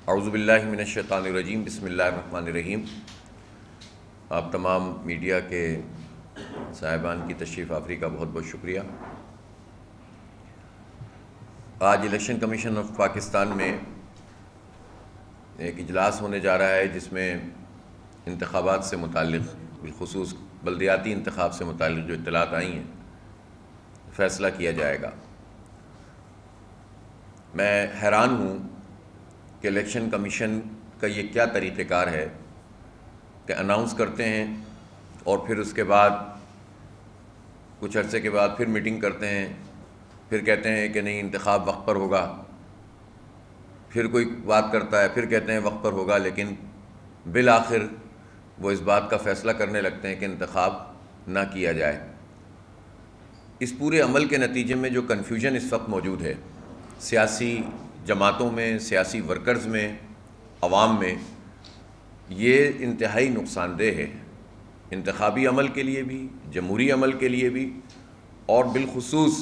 اعوذ باللہ من الشیطان الرجیم، بسم اللہ الرحمن الرحیم۔ آپ تمام میڈیا کے صاحبان کی تشریف آوری کا بہت بہت شکریہ۔ آج الیکشن کمیشن آف پاکستان میں ایک اجلاس ہونے جا رہا ہے جس میں انتخابات سے متعلق، بالخصوص بلدیاتی انتخاب سے متعلق جو اطلاعات آئی ہیں، فیصلہ کیا جائے گا۔ میں حیران ہوں کہ الیکشن کمیشن کا یہ کیا طریقہ کار ہے کہ اناؤنس کرتے ہیں اور پھر اس کے بعد کچھ عرصے کے بعد پھر میٹنگ کرتے ہیں، پھر کہتے ہیں کہ نہیں انتخاب وقت پر ہوگا، پھر کوئی بات کرتا ہے، پھر کہتے ہیں وقت پر ہوگا، لیکن بالآخر وہ اس بات کا فیصلہ کرنے لگتے ہیں کہ انتخاب نہ کیا جائے۔ اس پورے عمل کے نتیجے میں جو کنفیوژن اس وقت موجود ہے سیاسی جماعتوں میں، سیاسی ورکرز میں، عوام میں، یہ انتہائی نقصان دہ ہے، انتخابی عمل کے لیے بھی، جمہوری عمل کے لیے بھی، اور بالخصوص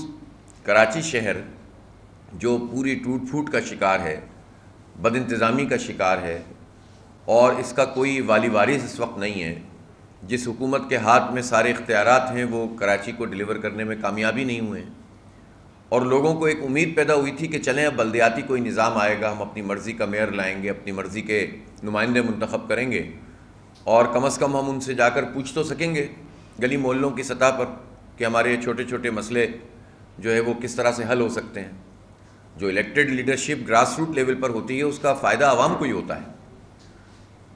کراچی شہر جو پوری ٹوٹ پھوٹ کا شکار ہے، بد انتظامی کا شکار ہے، اور اس کا کوئی والی وارث اس وقت نہیں ہے۔ جس حکومت کے ہاتھ میں سارے اختیارات ہیں وہ کراچی کو ڈیلیور کرنے میں کامیابی نہیں ہوئے ہیں، اور لوگوں کو ایک امید پیدا ہوئی تھی کہ چلیں اب بلدیاتی کوئی نظام آئے گا، ہم اپنی مرضی کا میئر لائیں گے، اپنی مرضی کے نمائندے منتخب کریں گے، اور کم از کم ہم ان سے جا کر پوچھ تو سکیں گے گلی محلوں کی سطح پر کہ ہمارے چھوٹے چھوٹے مسئلے جو ہے وہ کس طرح سے حل ہو سکتے ہیں۔ جو elected leadership grass root level پر ہوتی ہے اس کا فائدہ عوام کو ہی ہوتا ہے،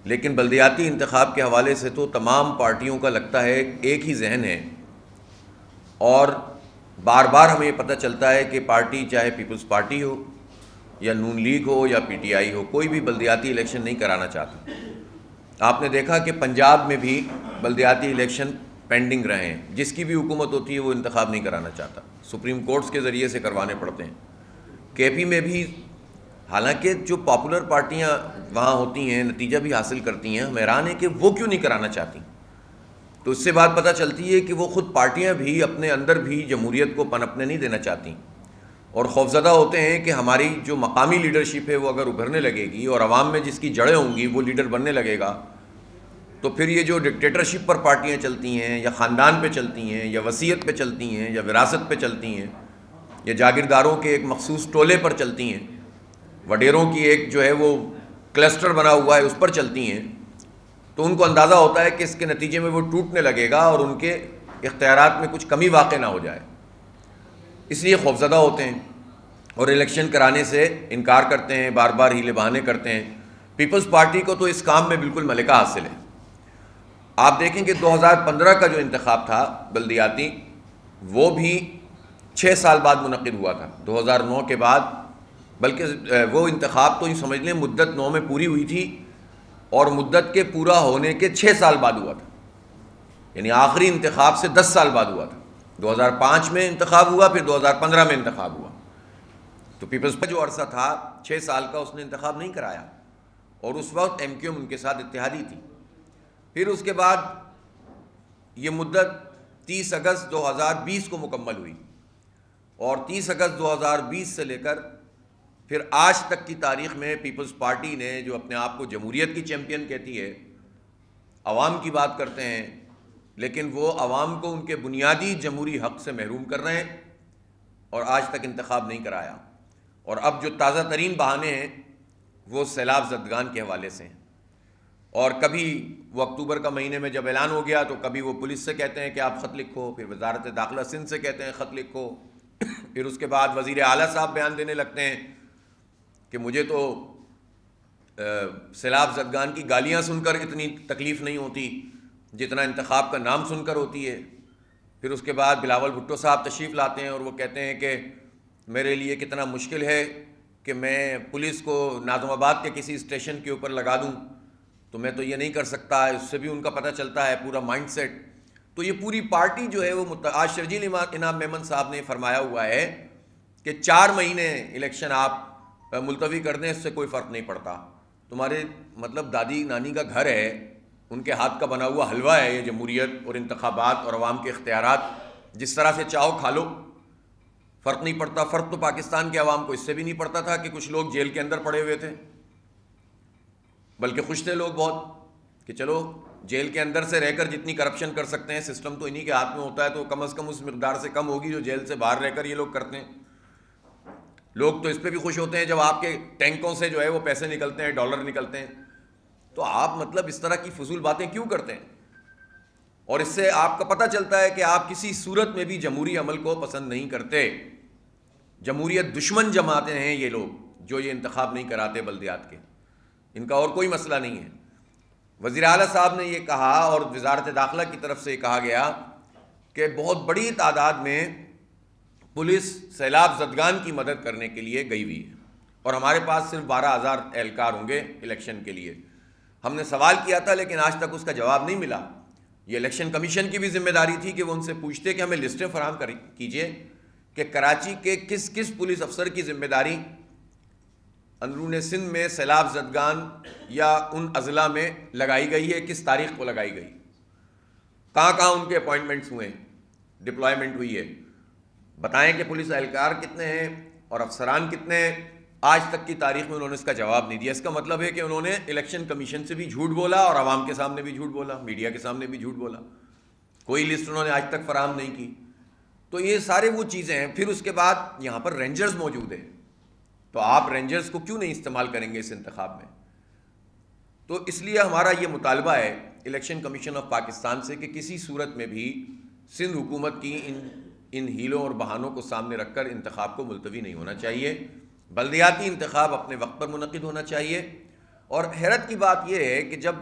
لیکن بلدیاتی انتخاب کے حوالے سے تو تمام پارٹیوں کا لگتا ہے ایک ہی ذہن ہے، اور بار بار ہمیں یہ پتہ چلتا ہے کہ پارٹی چاہے پیپلز پارٹی ہو یا نون لیگ ہو یا پی ٹی آئی ہو، کوئی بھی بلدیاتی الیکشن نہیں کرانا چاہتا۔ آپ نے دیکھا کہ پنجاب میں بھی بلدیاتی الیکشن پینڈنگ رہے ہیں، جس کی بھی حکومت ہوتی ہے وہ انتخاب نہیں کرانا چاہتا، سپریم کورٹس کے ذریعے سے کروانے پڑتے ہیں۔ کے پی میں بھی حالانکہ جو پاپولر پارٹیاں وہاں ہوتی ہیں نتیجہ بھی حاصل کرتی ہیں، ہم حیران ہیں کہ وہ کیوں نہیں کرانا چاہتی۔ تو اس سے بات پتہ چلتی ہے کہ وہ خود پارٹیاں بھی اپنے اندر بھی جمہوریت کو پنپنے نہیں دینا چاہتی، اور خوفزدہ ہوتے ہیں کہ ہماری جو مقامی لیڈرشپ ہے وہ اگر ابھرنے لگے گی اور عوام میں جس کی جڑیں ہوں گی وہ لیڈر بننے لگے گا، تو پھر یہ جو ڈکٹیٹرشپ پر پارٹیاں چلتی ہیں یا خاندان پہ چلتی ہیں یا وصیت پہ چلتی ہیں یا وراثت پہ چلتی ہیں یا جاگیرداروں کے ایک مخصوص ٹولے پر چلتی ہیں، وڈیروں کی ایک جو ہے وہ کلسٹر بنا ہوا ہے اس پر چلتی ہیں، تو ان کو اندازہ ہوتا ہے کہ اس کے نتیجے میں وہ ٹوٹنے لگے گا اور ان کے اختیارات میں کچھ کمی واقع نہ ہو جائے، اس لیے خوفزدہ ہوتے ہیں اور الیکشن کرانے سے انکار کرتے ہیں، بار بار ہیلے بہانے کرتے ہیں۔ پیپلز پارٹی کو تو اس کام میں بالکل ملکہ حاصل ہے۔ آپ دیکھیں کہ 2015 کا جو انتخاب تھا بلدیاتی، وہ بھی 6 سال بعد منعقد ہوا تھا، 2009 کے بعد، بلکہ وہ انتخاب تو یہ سمجھ لیں مدت 9 میں پوری ہوئی تھی اور مدت کے پورا ہونے کے 6 سال بعد ہوا تھا، یعنی آخری انتخاب سے 10 سال بعد ہوا تھا۔ 2005 میں انتخاب ہوا، پھر 2015 میں انتخاب ہوا، تو پیپلز کا جو عرصہ تھا 6 سال کا اس نے انتخاب نہیں کرایا، اور اس وقت ایم کیو ایم ان کے ساتھ اتحادی تھی۔ پھر اس کے بعد یہ مدت 30 اگست 2020 کو مکمل ہوئی، اور 30 اگست 2020 سے لے کر پھر آج تک کی تاریخ میں پیپلز پارٹی نے جو اپنے آپ کو جمہوریت کی چیمپئن کہتی ہے، عوام کی بات کرتے ہیں، لیکن وہ عوام کو ان کے بنیادی جمہوری حق سے محروم کر رہے ہیں، اور آج تک انتخاب نہیں کرایا۔ اور اب جو تازہ ترین بہانے ہیں وہ سیلاب زدگان کے حوالے سے ہیں، اور کبھی وہ اکتوبر کا مہینے میں جب اعلان ہو گیا تو کبھی وہ پولیس سے کہتے ہیں کہ آپ خط لکھو، پھر وزارت داخلہ سندھ سے کہتے ہیں خط لکھو، پھر اس کے بعد وزیر اعلیٰ صاحب بیان دینے لگتے ہیں کہ مجھے تو سیلاب زدگان کی گالیاں سن کر اتنی تکلیف نہیں ہوتی جتنا انتخاب کا نام سن کر ہوتی ہے۔ پھر اس کے بعد بلاول بھٹو صاحب تشریف لاتے ہیں اور وہ کہتے ہیں کہ میرے لیے کتنا مشکل ہے کہ میں پولیس کو ناظم آباد کے کسی اسٹیشن کے اوپر لگا دوں، تو میں تو یہ نہیں کر سکتا۔ اس سے بھی ان کا پتہ چلتا ہے پورا مائنڈ سیٹ۔ تو یہ پوری پارٹی جو ہے وہ آج شرجیل انعام میمن صاحب نے فرمایا ہوا ہے کہ 4 مہینے الیکشن آپ ملتوی کر دیں، اس سے کوئی فرق نہیں پڑتا، تمہارے مطلب دادی نانی کا گھر ہے، ان کے ہاتھ کا بنا ہوا حلوہ ہے یہ جمہوریت اور انتخابات اور عوام کے اختیارات، جس طرح سے چاہو کھا لو، فرق نہیں پڑتا۔ فرق تو پاکستان کے عوام کو اس سے بھی نہیں پڑتا تھا کہ کچھ لوگ جیل کے اندر پڑے ہوئے تھے، بلکہ خوش تھے لوگ بہت کہ چلو جیل کے اندر سے رہ کر جتنی کرپشن کر سکتے ہیں، سسٹم تو انہی کے ہاتھ میں ہوتا ہے، تو کم از کم اس مقدار سے کم ہوگی جو جیل سے باہر رہ کر یہ لوگ کرتے ہیں۔ لوگ تو اس پہ بھی خوش ہوتے ہیں جب آپ کے ٹینکوں سے جو ہے وہ پیسے نکلتے ہیں، ڈالر نکلتے ہیں۔ تو آپ مطلب اس طرح کی فضول باتیں کیوں کرتے ہیں؟ اور اس سے آپ کا پتہ چلتا ہے کہ آپ کسی صورت میں بھی جمہوری عمل کو پسند نہیں کرتے۔ جمہوریت دشمن جماعتیں ہیں یہ لوگ جو یہ انتخاب نہیں کراتے بلدیات کے، ان کا اور کوئی مسئلہ نہیں ہے۔ وزیر اعلیٰ صاحب نے یہ کہا اور وزارت داخلہ کی طرف سے یہ کہا گیا کہ بہت بڑی تعداد میں پولیس سیلاب زدگان کی مدد کرنے کے لیے گئی ہوئی ہے، اور ہمارے پاس صرف 12,000 اہلکار ہوں گے الیکشن کے لیے۔ ہم نے سوال کیا تھا لیکن آج تک اس کا جواب نہیں ملا۔ یہ الیکشن کمیشن کی بھی ذمہ داری تھی کہ وہ ان سے پوچھتے کہ ہمیں لسٹیں فراہم کیجئے کہ کراچی کے کس کس پولیس افسر کی ذمہ داری اندرون سندھ میں سیلاب زدگان یا ان اضلاع میں لگائی گئی ہے، کس تاریخ کو لگائی گئی، کہاں کہاں ان کے اپوائنٹمنٹس ہوئے ہیں، ڈپلائمنٹ ہوئی ہے، بتائیں کہ پولیس اہلکار کتنے ہیں اور افسران کتنے ہیں۔ آج تک کی تاریخ میں انہوں نے اس کا جواب نہیں دیا۔ اس کا مطلب ہے کہ انہوں نے الیکشن کمیشن سے بھی جھوٹ بولا اور عوام کے سامنے بھی جھوٹ بولا، میڈیا کے سامنے بھی جھوٹ بولا، کوئی لسٹ انہوں نے آج تک فراہم نہیں کی۔ تو یہ سارے وہ چیزیں ہیں۔ پھر اس کے بعد یہاں پر رینجرز موجود ہیں، تو آپ رینجرز کو کیوں نہیں استعمال کریں گے اس انتخاب میں؟ تو اس لیے ہمارا یہ مطالبہ ہے الیکشن کمیشن آف پاکستان سے کہ کسی صورت میں بھی سندھ حکومت کی ان ہیلوں اور بہانوں کو سامنے رکھ کر انتخاب کو ملتوی نہیں ہونا چاہیے۔ بلدیاتی انتخاب اپنے وقت پر منعقد ہونا چاہیے۔ اور حیرت کی بات یہ ہے کہ جب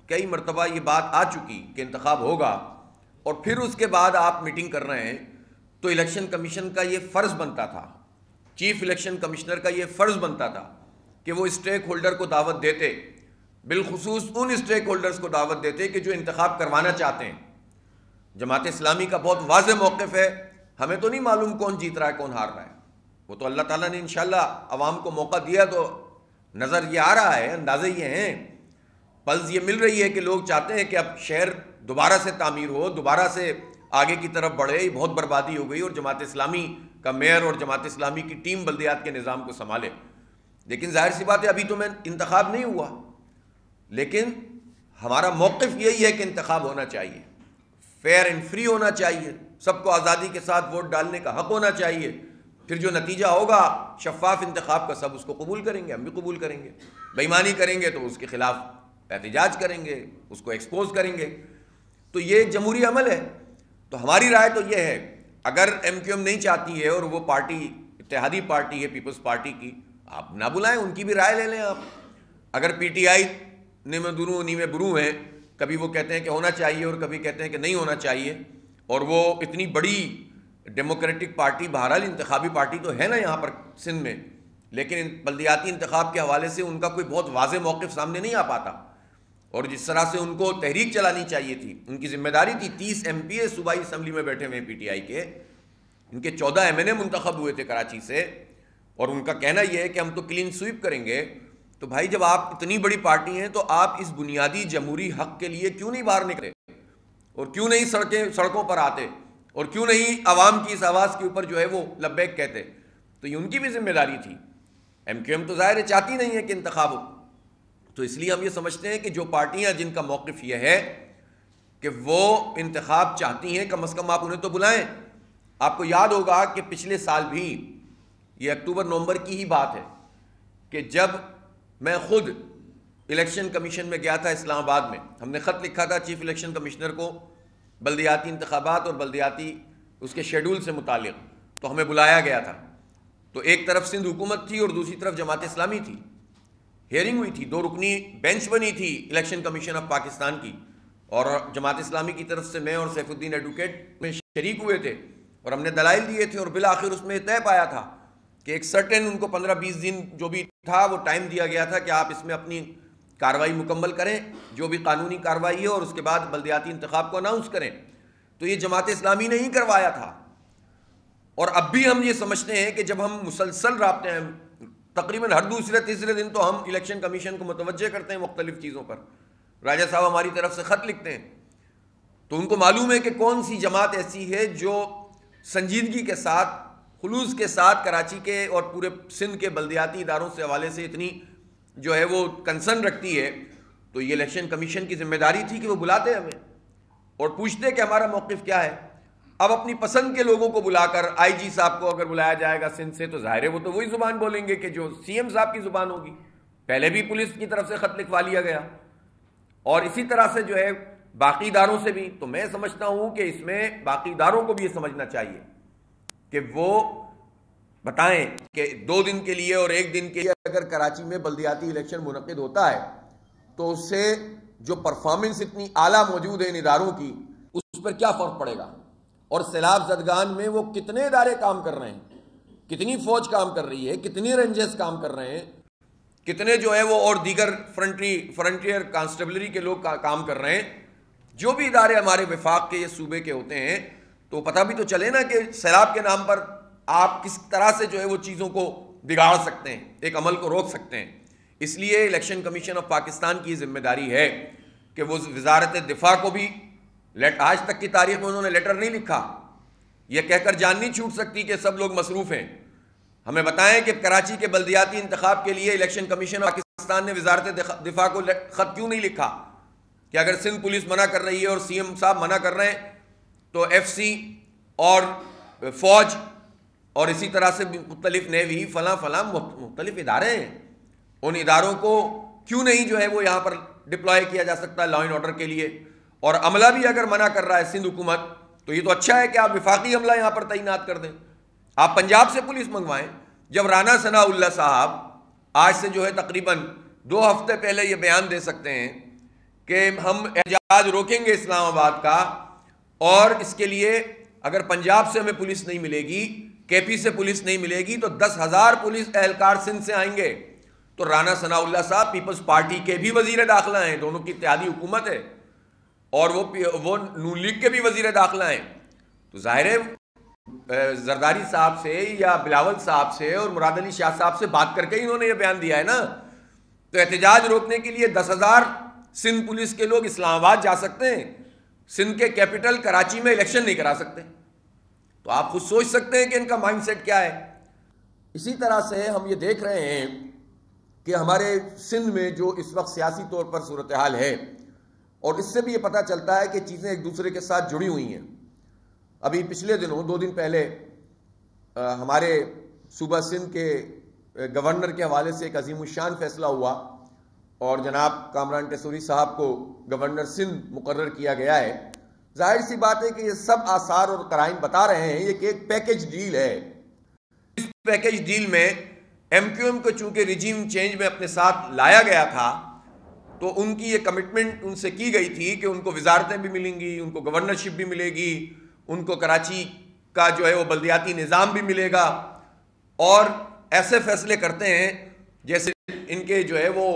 کئی مرتبہ یہ بات آ چکی کہ انتخاب ہوگا اور پھر اس کے بعد آپ میٹنگ کر رہے ہیں، تو الیکشن کمیشن کا یہ فرض بنتا تھا، چیف الیکشن کمشنر کا یہ فرض بنتا تھا کہ وہ اسٹیک ہولڈر کو دعوت دیتے، بالخصوص ان اسٹیک ہولڈرز کو دعوت دیتے کہ جو انتخاب کروانا چاہتے ہیں۔ جماعت اسلامی کا بہت واضح موقف ہے، ہمیں تو نہیں معلوم کون جیت رہا ہے کون ہار رہا ہے، وہ تو اللہ تعالیٰ نے انشاءاللہ عوام کو موقع دیا تو نظر یہ آ رہا ہے، اندازے یہ ہیں، پلز یہ مل رہی ہے کہ لوگ چاہتے ہیں کہ اب شہر دوبارہ سے تعمیر ہو، دوبارہ سے آگے کی طرف بڑھے۔ یہ بہت بربادی ہو گئی اور جماعت اسلامی کا میئر اور جماعت اسلامی کی ٹیم بلدیات کے نظام کو سنبھالے۔ لیکن ظاہر سی بات ہے ابھی تو میں انتخاب نہیں ہوا، لیکن ہمارا موقف یہی ہے کہ انتخاب ہونا چاہیے، فیئر اینڈ فری ہونا چاہیے، سب کو آزادی کے ساتھ ووٹ ڈالنے کا حق ہونا چاہیے۔ پھر جو نتیجہ ہوگا شفاف انتخاب کا، سب اس کو قبول کریں گے، ہم بھی قبول کریں گے۔ بے ایمانی کریں گے تو اس کے خلاف احتجاج کریں گے، اس کو ایکسپوز کریں گے۔ تو یہ ایک جمہوری عمل ہے۔ تو ہماری رائے تو یہ ہے، اگر ایم کیو ایم نہیں چاہتی ہے اور وہ پارٹی اتحادی پارٹی ہے پیپلز پارٹی کی، آپ نہ بلائیں، ان کی بھی رائے لے لیں آپ۔ اگر پی ٹی آئی نیمے درو نیمے برو ہیں، کبھی وہ کہتے ہیں کہ ہونا چاہیے اور کبھی کہتے ہیں کہ نہیں ہونا چاہیے، اور وہ اتنی بڑی ڈیموکریٹک پارٹی، بہرحال انتخابی پارٹی تو ہے نا یہاں پر سندھ میں، لیکن بلدیاتی انتخاب کے حوالے سے ان کا کوئی بہت واضح موقف سامنے نہیں آ پاتا۔ اور جس طرح سے ان کو تحریک چلانی چاہیے تھی، ان کی ذمہ داری تھی، 30 ایم پی اے صوبائی اسمبلی میں بیٹھے ہوئے ہیں پی ٹی آئی کے، ان کے 14 ایم این اے منتخب ہوئے تھے کراچی سے، اور ان کا کہنا یہ ہے کہ ہم تو کلین سویپ کریں گے۔ تو بھائی جب آپ اتنی بڑی پارٹی ہیں تو آپ اس بنیادی جمہوری حق کے لیے کیوں نہیں باہر نکلے، اور کیوں نہیں سڑکوں پر آتے، اور کیوں نہیں عوام کی اس آواز کے اوپر جو ہے وہ لبیک کہتے؟ تو یہ ان کی بھی ذمہ داری تھی۔ ایم کیو ایم تو ظاہر ہے چاہتی نہیں ہے کہ انتخاب ہو، تو اس لیے ہم یہ سمجھتے ہیں کہ جو پارٹیاں جن کا موقف یہ ہے کہ وہ انتخاب چاہتی ہیں، کم از کم آپ انہیں تو بلائیں۔ آپ کو یاد ہوگا کہ پچھلے سال بھی، یہ اکتوبر نومبر کی ہی بات ہے، کہ جب میں خود الیکشن کمیشن میں گیا تھا اسلام آباد میں، ہم نے خط لکھا تھا چیف الیکشن کمشنر کو بلدیاتی انتخابات اور بلدیاتی اس کے شیڈول سے متعلق، تو ہمیں بلایا گیا تھا۔ تو ایک طرف سندھ حکومت تھی اور دوسری طرف جماعت اسلامی تھی، ہیئرنگ ہوئی تھی، 2 رکنی بینچ بنی تھی الیکشن کمیشن آف پاکستان کی، اور جماعت اسلامی کی طرف سے میں اور سیف الدین ایڈوکیٹ میں شریک ہوئے تھے، اور ہم نے دلائل دیے تھے، اور بالآخر اس میں طے پایا تھا کہ ایک سرٹن ان کو 15-20 دن جو بھی تھا وہ ٹائم دیا گیا تھا کہ آپ اس میں اپنی کارروائی مکمل کریں، جو بھی قانونی کارروائی ہے، اور اس کے بعد بلدیاتی انتخاب کو اناؤنس کریں۔ تو یہ جماعت اسلامی نے ہی کروایا تھا، اور اب بھی ہم یہ سمجھتے ہیں کہ جب ہم مسلسل رابطے ہیں، تقریباً ہر دوسرے تیسرے دن تو ہم الیکشن کمیشن کو متوجہ کرتے ہیں مختلف چیزوں پر، راجہ صاحب ہماری طرف سے خط لکھتے ہیں، تو ان کو معلوم ہے کہ کون سی جماعت ایسی ہے جو سنجیدگی کے ساتھ، خلوص کے ساتھ کراچی کے اور پورے سندھ کے بلدیاتی اداروں سے حوالے سے اتنی جو ہے وہ کنسرن رکھتی ہے تو یہ الیکشن کمیشن کی ذمہ داری تھی کہ وہ بلاتے ہمیں اور پوچھتے کہ ہمارا موقف کیا ہے. اب اپنی پسند کے لوگوں کو بلا کر آئی جی صاحب کو اگر بلایا جائے گا سندھ سے تو ظاہر ہے وہ تو وہی زبان بولیں گے کہ جو سی ایم صاحب کی زبان ہوگی. پہلے بھی پولیس کی طرف سے خط لکھوا لیا گیا اور اسی طرح سے جو ہے باقی اداروں سے بھی. تو میں سمجھتا ہوں کہ اس میں باقی اداروں کو بھی یہ سمجھنا چاہیے کہ وہ بتائیں کہ 2 دن کے لیے اور 1 دن کے لیے اگر کراچی میں بلدیاتی الیکشن منعقد ہوتا ہے تو اس سے جو پرفارمنس اتنی اعلیٰ موجود ہے ان اداروں کی اس پر کیا فرق پڑے گا. اور سیلاب زدگان میں وہ کتنے ادارے کام کر رہے ہیں, کتنی فوج کام کر رہی ہے, کتنی رینجرز کام کر رہے ہیں, کتنے جو ہے وہ اور دیگر فرنٹیئر کانسٹیبلری کے لوگ کام کر رہے ہیں. جو بھی ادارے ہمارے وفاق کے یہ صوبے کے ہوتے ہیں تو پتہ بھی تو چلے نا کہ سیلاب کے نام پر آپ کس طرح سے جو ہے وہ چیزوں کو بگاڑ سکتے ہیں, ایک عمل کو روک سکتے ہیں. اس لیے الیکشن کمیشن آف پاکستان کی ذمہ داری ہے کہ وہ وزارت دفاع کو بھی آج تک کی تاریخ میں انہوں نے لیٹر نہیں لکھا, یہ کہہ کر جان نہیں چھوٹ سکتی کہ سب لوگ مصروف ہیں. ہمیں بتائیں کہ کراچی کے بلدیاتی انتخاب کے لیے الیکشن کمیشن آف پاکستان نے وزارت دفاع کو خط کیوں نہیں لکھا کہ اگر سندھ پولیس منع کر رہی ہے اور سی ایم صاحب منع کر رہے ہیں تو ایف سی اور فوج اور اسی طرح سے مختلف نیوی فلاں مختلف ادارے ہیں, ان اداروں کو کیوں نہیں جو ہے وہ یہاں پر ڈپلوائے کیا جا سکتا لا اینڈ آرڈر کے لیے. اور عملہ بھی اگر منع کر رہا ہے سندھ حکومت تو یہ تو اچھا ہے کہ آپ وفاقی عملہ یہاں پر تعینات کر دیں, آپ پنجاب سے پولیس منگوائیں. جب رانا ثناء اللہ صاحب آج سے جو ہے تقریباً 2 ہفتے پہلے یہ بیان دے سکتے ہیں کہ ہم احتجاج روکیں گے اسلام آباد کا اور اس کے لیے اگر پنجاب سے ہمیں پولیس نہیں ملے گی, کے پی سے پولیس نہیں ملے گی تو 10,000 پولیس اہلکار سندھ سے آئیں گے. تو رانا ثناء اللہ صاحب پیپلز پارٹی کے بھی وزیر داخلہ ہیں, دونوں کی اتحادی حکومت ہے, اور وہ نون لیگ کے بھی وزیر داخلہ ہیں. تو ظاہر ہے زرداری صاحب سے یا بلاول صاحب سے اور مراد علی شاہ صاحب سے بات کر کے انہوں نے یہ بیان دیا ہے نا. تو احتجاج روکنے کے لیے 10,000 سندھ پولیس کے لوگ اسلام آباد جا سکتے ہیں, سندھ کے کیپٹل کراچی میں الیکشن نہیں کرا سکتے. تو آپ خود سوچ سکتے ہیں کہ ان کا مائنڈ سیٹ کیا ہے. اسی طرح سے ہم یہ دیکھ رہے ہیں کہ ہمارے سندھ میں جو اس وقت سیاسی طور پر صورتحال ہے, اور اس سے بھی یہ پتہ چلتا ہے کہ چیزیں ایک دوسرے کے ساتھ جڑی ہوئی ہیں. ابھی پچھلے دنوں 2 دن پہلے ہمارے صوبہ سندھ کے گورنر کے حوالے سے ایک عظیم الشان فیصلہ ہوا اور جناب کامران ٹیسوری صاحب کو گورنر سندھ مقرر کیا گیا ہے. ظاہر سی بات ہے کہ یہ سب آثار اور قرائن بتا رہے ہیں یہ کہ ایک پیکج ڈیل ہے. اس پیکج ڈیل میں ایم کیو ایم کو چونکہ ریجیم چینج میں اپنے ساتھ لایا گیا تھا تو ان کی یہ کمٹمنٹ ان سے کی گئی تھی کہ ان کو وزارتیں بھی ملیں گی, ان کو گورنرشپ بھی ملے گی, ان کو کراچی کا جو ہے وہ بلدیاتی نظام بھی ملے گا, اور ایسے فیصلے کرتے ہیں جیسے ان کے جو ہے وہ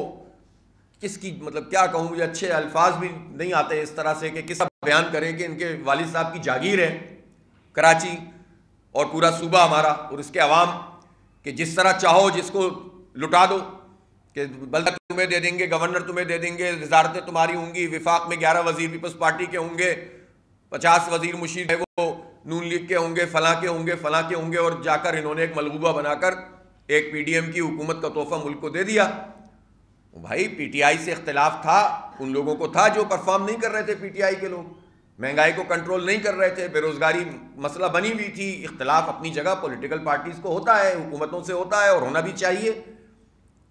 کس کی مطلب کیا کہوں, مجھے اچھے الفاظ بھی نہیں آتے اس طرح سے کہ کس بیان کریں کہ ان کے والد صاحب کی جاگیر ہے کراچی اور پورا صوبہ ہمارا اور اس کے عوام, کہ جس طرح چاہو جس کو لٹا دو, کہ بلدہ تمہیں دے دیں گے, گورنر تمہیں دے دیں گے, وزارتیں تمہاری ہوں گی, وفاق میں 11 وزیر پیپلز پارٹی کے ہوں گے, 50 وزیر مشیر ہے وہ نون لیگ کے ہوں گے, فلاں کے ہوں گے, فلاں کے ہوں گے, اور جا کر انہوں نے ایک ملغوبہ بنا کر ایک پی ڈی ایم کی حکومت کا تحفہ ملک کو دے دیا. بھائی پی ٹی آئی سے اختلاف تھا, ان لوگوں کو تھا جو پرفارم نہیں کر رہے تھے, پی ٹی آئی کے لوگ مہنگائی کو کنٹرول نہیں کر رہے تھے, بے روزگاری مسئلہ بنی ہوئی تھی. اختلاف اپنی جگہ پولیٹیکل پارٹیز کو ہوتا ہے, حکومتوں سے ہوتا ہے اور ہونا بھی چاہیے,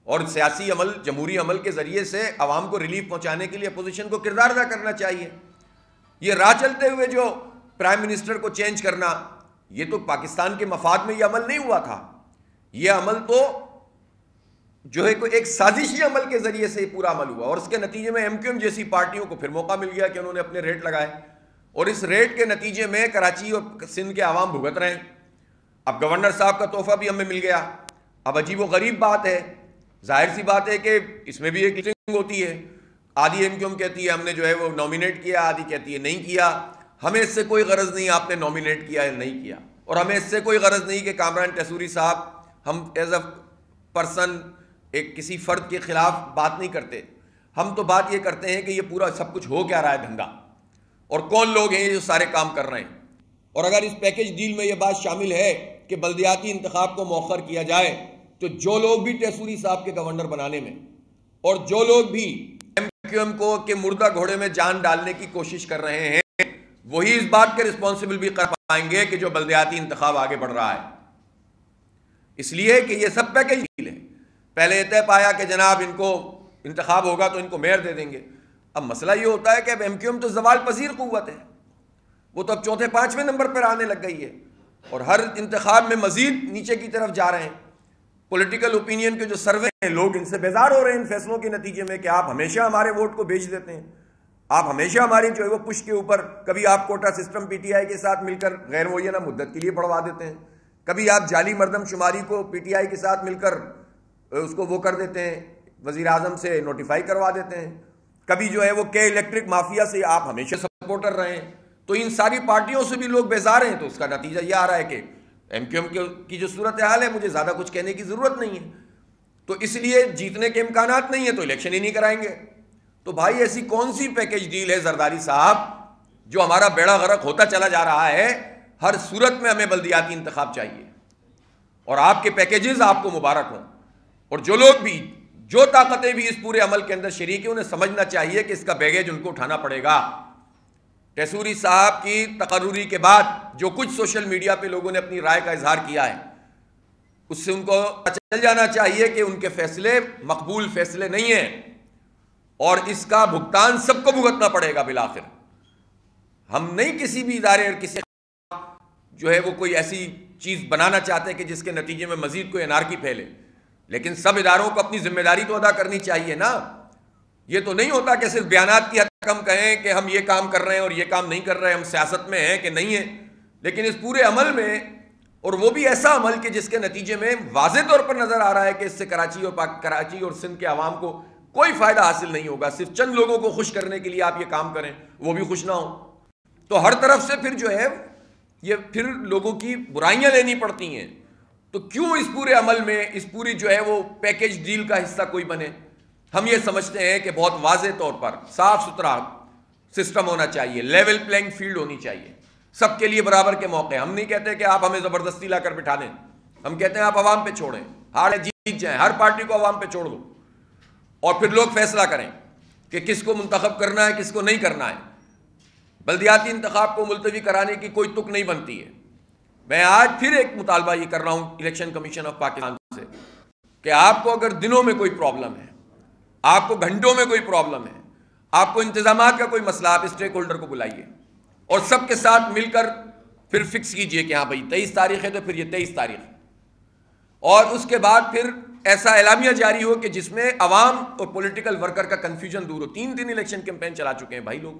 اور سیاسی عمل جمہوری عمل کے ذریعے سے عوام کو ریلیف پہنچانے کے لیے اپوزیشن کو کردار ادا کرنا چاہیے. یہ راہ چلتے ہوئے جو پرائم منسٹر کو چینج کرنا, یہ تو پاکستان کے مفاد میں یہ عمل نہیں ہوا تھا, یہ عمل تو جو ہے کوئی ایک سازشی عمل کے ذریعے سے پورا عمل ہوا, اور اس کے نتیجے میں ایم کیو ایم جیسی پارٹیوں کو پھر موقع مل گیا کہ انہوں نے اپنے ریٹ لگائے, اور اس ریٹ کے نتیجے میں کراچی اور سندھ کے عوام بھگت رہے ہیں. اب گورنر صاحب کا تحفہ بھی ہمیں مل گیا. اب عجیب و غریب بات ہے, ظاہر سی بات ہے کہ اس میں بھی ایک لسٹنگ ہوتی ہے, آدھی ایم کیو ایم کہتی ہے ہم نے جو ہے وہ نامینیٹ کیا, آدھی کہتی ہے نہیں کیا. ہمیں اس سے کوئی غرض نہیں آپ نے نامینیٹ کیا یا نہیں کیا, اور ہمیں اس سے کوئی غرض نہیں کہ کامران ٹیسوری صاحب, ہم ایز اے پرسن ایک کسی فرد کے خلاف بات نہیں کرتے, ہم تو بات یہ کرتے ہیں کہ یہ پورا سب کچھ ہو کیا رہا ہے دھندا, اور کون لوگ ہیں یہ جو سارے کام کر رہے ہیں. اور اگر اس پیکج ڈیل میں یہ بات شامل ہے کہ بلدیاتی انتخاب کو مؤخر کیا جائے تو جو لوگ بھی ٹیسوری صاحب کے گورنر بنانے میں اور جو لوگ بھی ایم کیو ایم کو کہ مردہ گھوڑے میں جان ڈالنے کی کوشش کر رہے ہیں وہی اس بات کے رسپانسبل بھی کر پائیں گے کہ جو بلدیاتی انتخاب آگے بڑھ رہا ہے، اس لیے کہ یہ سب پیکیج ڈیل ہے۔ پہلے یہ طے پایا کہ جناب ان کو انتخاب ہوگا تو ان کو میئر دے دیں گے۔ اب مسئلہ یہ ہوتا ہے کہ اب ایم کیو ایم تو زوال پذیر قوت ہے، وہ تو اب چوتھے پانچویں نمبر پر آنے لگ گئی ہے اور ہر انتخاب میں مزید نیچے کی طرف جا رہے ہیں۔ پولیٹیکل اوپینین کے جو سروے ہیں، لوگ ان سے بیزار ہو رہے ہیں ان فیصلوں کے نتیجے میں کہ آپ ہمیشہ ہمارے ووٹ کو بیچ دیتے ہیں، آپ ہمیشہ ہماری جو ہے وہ پش کے اوپر، کبھی آپ quota system P T I کے ساتھ مل کر غیر معینہ مدت کے لیے بڑھوا دیتے ہیں، کبھی آپ جعلی مردم شماری کو پی ٹی آئی کے ساتھ مل کر اس کو وہ کر دیتے ہیں، وزیر اعظم سے نوٹیفائی کروا دیتے ہیں، کبھی جو ہے وہ کے الیکٹرک مافیا سے آپ ہمیشہ سپورٹر رہے ہیں۔ تو ان ساری پارٹیوں سے بھی لوگ بیزار ہیں، تو اس کا نتیجہ یہ آ رہا ہے کہ ایم کیو ایم کی جو صورتحال ہے مجھے زیادہ کچھ کہنے کی ضرورت نہیں ہے، تو اس لیے جیتنے کے امکانات نہیں ہیں تو الیکشن ہی نہیں کرائیں گے۔ تو بھائی ایسی کون سی پیکیج ڈیل ہے زرداری صاحب جو ہمارا بیڑا غرق ہوتا چلا جا رہا ہے؟ ہر صورت میں ہمیں بلدیاتی انتخاب چاہیے اور آپ کے پیکیجز آپ کو مبارک ہوں، اور جو لوگ بھی جو طاقتیں بھی اس پورے عمل کے اندر شریک ہیں انہیں سمجھنا چاہیے کہ اس کا بیگیج ان کو اٹھانا پڑے گا۔ ٹیسوری صاحب کی تقرری کے بعد جو کچھ سوشل میڈیا پہ لوگوں نے اپنی رائے کا اظہار کیا ہے اس سے ان کو چل جانا چاہیے کہ ان کے فیصلے مقبول فیصلے نہیں ہیں اور اس کا بھگتان سب کو بھگتنا پڑے گا بالآخر۔ ہم نہیں کسی بھی ادارے اور کسی جو ہے وہ کوئی ایسی چیز بنانا چاہتے کہ جس کے نتیجے میں مزید کوئی انارکی پھیلے، لیکن سب اداروں کو اپنی ذمہ داری تو ادا کرنی چاہیے نا۔ یہ تو نہیں ہوتا کہ صرف بیانات کی حد تک ہم کہیں کہ ہم یہ کام کر رہے ہیں اور یہ کام نہیں کر رہے، ہم سیاست میں ہیں کہ نہیں ہیں، لیکن اس پورے عمل میں، اور وہ بھی ایسا عمل کہ جس کے نتیجے میں واضح طور پر نظر آ رہا ہے کہ اس سے کراچی اور سندھ کے عوام کو کوئی فائدہ حاصل نہیں ہوگا، صرف چند لوگوں کو خوش کرنے کے لیے آپ یہ کام کریں، وہ بھی خوش نہ ہوں، تو ہر طرف سے پھر جو ہے یہ پھر لوگوں کی برائیاں لینی پڑتی ہیں۔ تو کیوں اس پورے عمل میں اس پوری جو ہے وہ پیکیج ڈیل کا حصہ کوئی بنے؟ ہم یہ سمجھتے ہیں کہ بہت واضح طور پر صاف ستھرا سسٹم ہونا چاہیے، لیول پلینگ فیلڈ ہونی چاہیے، سب کے لیے برابر کے موقع۔ ہم نہیں کہتے کہ آپ ہمیں زبردستی لا کر بٹھا دیں، ہم کہتے ہیں آپ عوام پہ چھوڑیں، ہارے جیت جائیں، ہر پارٹی کو عوام پہ چھوڑ دو اور پھر لوگ فیصلہ کریں کہ کس کو منتخب کرنا ہے کس کو نہیں کرنا ہے۔ بلدیاتی انتخاب کو ملتوی کرانے کی کوئی تک نہیں بنتی ہے۔ میں آج پھر ایک مطالبہ یہ کر رہا ہوں الیکشن کمیشن آف پاکستان سے کہ آپ کو اگر دنوں میں کوئی پرابلم ہے، آپ کو گھنٹوں میں کوئی پرابلم ہے، آپ کو انتظامات کا کوئی مسئلہ، آپ اسٹیک ہولڈر کو بلائیے اور سب کے ساتھ مل کر پھر فکس کیجئے کہ ہاں بھائی 23 تاریخ ہے تو پھر یہ 23 تاریخ، اور اس کے بعد پھر ایسا اعلامیہ جاری ہو کہ جس میں عوام اور پولیٹیکل ورکر کا کنفیوژن دور ہو۔ 3 دن الیکشن کیمپین چلا چکے ہیں بھائی، لوگ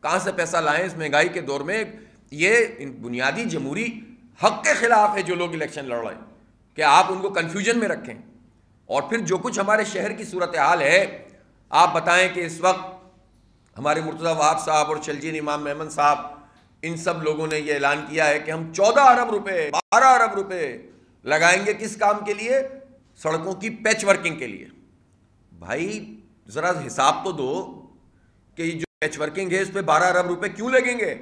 کہاں سے پیسہ لائیں اس مہنگائی کے دور میں؟ یہ بنیادی جمہوری حق کے خلاف ہے جو لوگ الیکشن لڑ رہے ہیں کہ آپ ان کو کنفیوژن میں رکھیں۔ اور پھر جو کچھ ہمارے شہر کی صورتحال ہے، آپ بتائیں کہ اس وقت ہمارے مرتضیٰ وہاب صاحب اور شلجین امام محمد صاحب ان سب لوگوں نے یہ اعلان کیا ہے کہ ہم 14 ارب روپے 12 ارب روپے لگائیں گے کس کام کے لیے؟ سڑکوں کی پیچ ورکنگ کے لیے۔ بھائی ذرا حساب تو دو کہ یہ جو پیچ ورکنگ ہے اس پہ 12 ارب روپے کیوں لگیں گے؟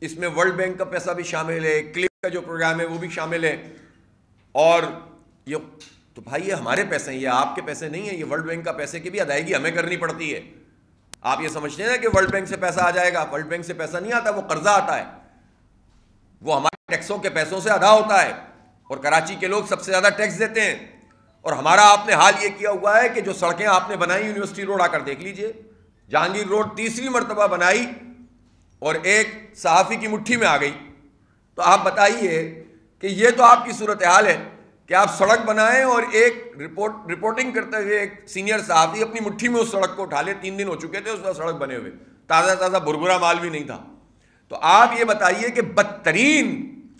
اس میں ورلڈ بینک کا پیسہ بھی شامل ہے، کلپ کا جو پروگرام ہے وہ بھی شامل ہے، اور یہ تو بھائی یہ ہمارے پیسے ہیں، یہ آپ کے پیسے نہیں ہیں، یہ ورلڈ بینک کا پیسے کی بھی ادائیگی ہمیں کرنی پڑتی ہے۔ آپ یہ سمجھتے ہیں نا کہ ورلڈ بینک سے پیسہ آ جائے گا؟ ورلڈ بینک سے پیسہ نہیں آتا، وہ قرضہ آتا ہے، وہ ہمارے ٹیکسوں کے پیسوں سے ادا ہوتا ہے، اور کراچی کے لوگ سب سے زیادہ ٹیکس دیتے ہیں۔ اور ہمارا آپ نے حال یہ کیا ہوا ہے کہ جو سڑکیں آپ نے بنائی، یونیورسٹی روڈ آ کر دیکھ لیجئے، جہانگیر روڈ تیسری مرتبہ بنائی اور ایک صحافی کی مٹھی میں آ گئی۔ تو آپ بتائیے کہ یہ تو آپ کی صورتحال ہے کہ آپ سڑک بنائیں اور ایک رپورٹنگ کرتے ہوئے ایک سینئر صحافی اپنی مٹھی میں اس سڑک کو اٹھا لے۔ 3 دن ہو چکے تھے اس وقت سڑک بنے ہوئے، تازہ بھربھرا مال بھی نہیں تھا۔ تو آپ یہ بتائیے کہ بدترین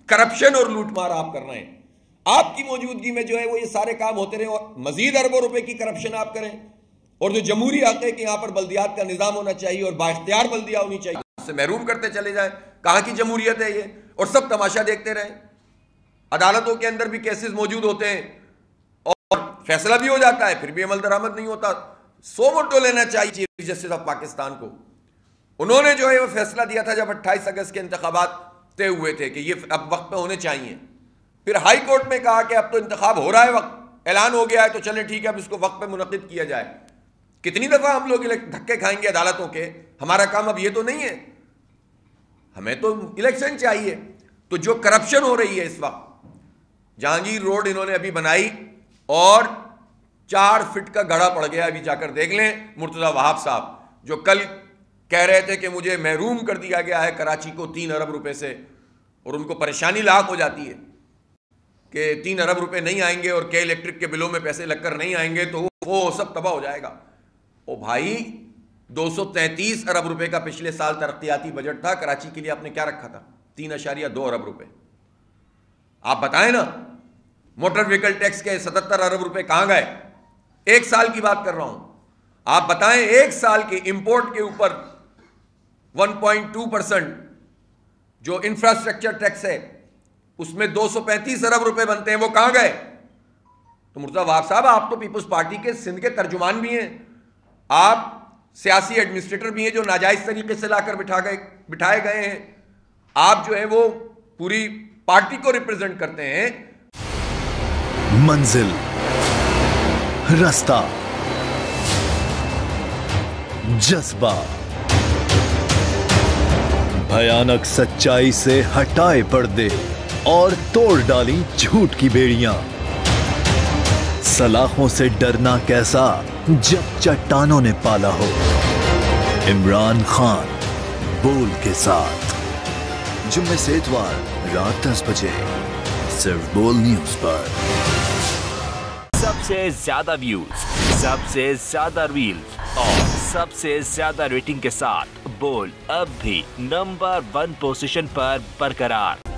کرپشن اور لوٹ مار آپ کر رہے ہیں، آپ کی موجودگی میں جو ہے وہ یہ سارے کام ہوتے رہے، اور مزید اربوں روپے کی کرپشن آپ کریں، اور جو جمہوری حق ہے کہ یہاں پر بلدیات کا نظام ہونا چاہیے اور بااختیار بلدیہ ہونی چاہیے، اس سے محروم کرتے چلے جائیں۔ کہاں کی جمہوریت ہے یہ؟ اور سب تماشا دیکھتے رہیں۔ عدالتوں کے اندر بھی کیسز موجود ہوتے ہیں اور فیصلہ بھی ہو جاتا ہے، پھر بھی عمل درآمد نہیں ہوتا۔ سو موٹو لینا چاہیے چیف جسٹس آف پاکستان کو۔ انہوں نے جو ہے وہ فیصلہ دیا تھا جب 28 اگست کے انتخابات طے ہوئے تھے کہ یہ اب وقت پہ ہونے چاہیے، پھر ہائی کورٹ میں کہا کہ اب تو انتخاب ہو رہا ہے، وقت اعلان ہو گیا ہے تو چلیں ٹھیک ہے اب اس کو وقت پہ منعقد کیا جائے۔ کتنی دفعہ ہم لوگ دھکے کھائیں گے عدالتوں کے؟ ہمارا کام اب یہ تو نہیں ہے. ہمیں تو الیکشن چاہیے. تو جو کرپشن ہو رہی ہے اس وقت، جہانگیر روڈ انہوں نے ابھی بنائی اور 4 فٹ کا گڑھا پڑ گیا. ابھی جا کر دیکھ لیں مرتضیٰ وہاب صاحب جو کل کہہ رہے تھے کہ مجھے محروم کر دیا گیا ہے کراچی کو 3 ارب روپے سے، اور ان کو پریشانی لاحق ہو جاتی ہے کہ 3 ارب روپے نہیں آئیں گے اور کے الیکٹرک کے بلوں میں پیسے لگ کر نہیں آئیں گے تو وہ سب تباہ ہو جائے گا. او بھائی 233 ارب روپے کا پچھلے سال ترقیاتی بجٹ تھا. کراچی کے لیے آپ نے کیا رکھا تھا؟ 3.2 ارب روپے. آپ بتائیں نا. موٹر وہیکل ٹیکس کے 77 ارب روپے کہاں گئے؟ 1 سال کی بات کر رہا ہوں. آپ بتائیں 1 سال کے امپورٹ کے اوپر 1.2% جو انفراسٹرکچر ٹیکس ہے اس میں 235 ارب روپے بنتے ہیں، وہ کہاں گئے؟ تو مرتضیٰ وہاب صاحب آپ تو پیپلز پارٹی کے سندھ کے ترجمان بھی ہیں، آپ سیاسی ایڈمنسٹریٹر بھی ہیں جو ناجائز طریقے سے لا کر بٹھائے گئے ہیں. آپ جو ہیں وہ پوری پارٹی کو ریپرزینٹ کرتے ہیں. منزل، رستہ، جذبہ، بھیانک سچائی سے ہٹائے پردے اور توڑ ڈالی جھوٹ کی بیڑیاں. سلاخوں سے ڈرنا کیسا جب چٹانوں نے پالا ہو. عمران خان بول کے ساتھ، جمعے سے اتوار رات 10 بجے صرف بول نیوز پر. سب سے زیادہ ویوز، سب سے زیادہ ریلز اور سب سے زیادہ ریٹنگ کے ساتھ بول اب بھی نمبر 1 پوزیشن پر برقرار.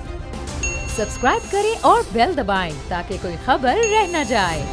سبسکرائب کریں اور بیل دبائیں تاکہ کوئی خبر رہ نہ جائے.